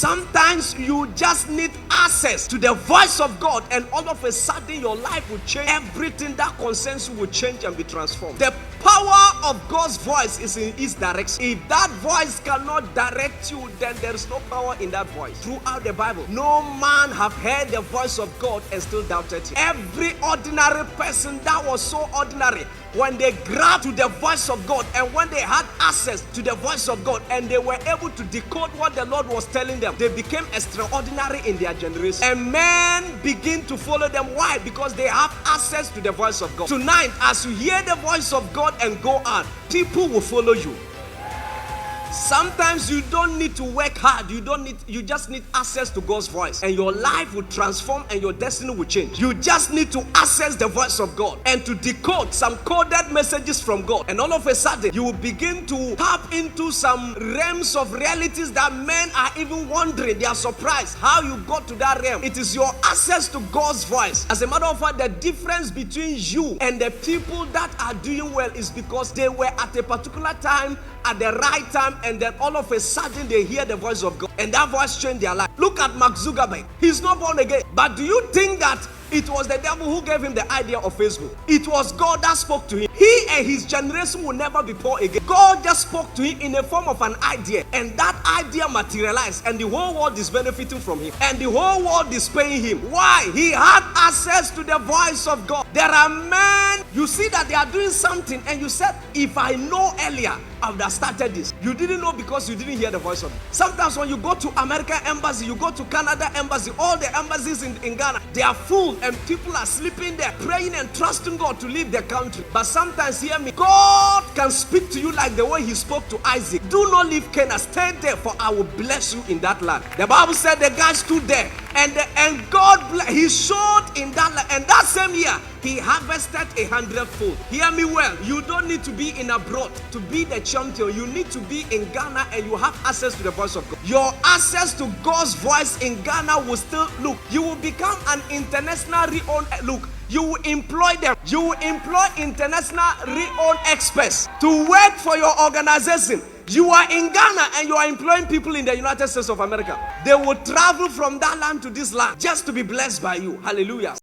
Sometimes you just need access to the voice of God, and all of a sudden your life will change. Everything that concerns you will change and be transformed. The power of God's voice is in His direction. If that voice cannot direct you, then there is no power in that voice. Throughout the Bible, no man have heard the voice of God and still doubted Him. Every ordinary person that was so ordinary, when they grabbed to the voice of God and when they had access to the voice of God and they were able to decode what the Lord was telling them, they became extraordinary in their generation. And men begin to follow them. Why? Because they have access to the voice of God. Tonight, as you hear the voice of God and go out, people will follow you. Sometimes you don't need to work hard. You just need access to God's voice, and your life will transform and your destiny will change. You just need to access the voice of God and to decode some coded messages from God, and all of a sudden you will begin to tap into some realms of realities that men are even wondering. They are surprised how you got to that realm. It is your access to God's voice. As a matter of fact, the difference between you and the people that are doing well is because they were at a particular time, at the right time, and then all of a sudden they hear the voice of God, and that voice changed their life. Look at Mark Zuckerberg. He's not born again, but do you think that it was the devil who gave him the idea of Facebook? It was God that spoke to him. He and his generation will never be poor again. God just spoke to him in the form of an idea, and that idea materialized, and the whole world is benefiting from him, and the whole world is paying him. Why? He had access to the voice of God. There are men, you see that they are doing something, and you said, if I know earlier, I would have started this. You didn't know because you didn't hear the voice of God. Sometimes when you go to American embassy, you go to Canada embassy, all the embassies in Ghana, they are full and people are sleeping there, praying and trusting God to leave their country. But sometimes, hear me, God can speak to you like the way He spoke to Isaac. Do not leave Canaan, stay there, for I will bless you in that land. The Bible said the guy stood there, and God, He showed in that land, and that same year, He harvested 100-fold. Hear me well. You don't need to be in abroad to be the champion. You need to be in Ghana, and you have access to the voice of God. Your access to God's voice in Ghana will still, look, you will become an international renowned, look, you will employ them. You will employ international renowned experts to work for your organization. You are in Ghana and you are employing people in the United States of America. They will travel from that land to this land just to be blessed by you. Hallelujah.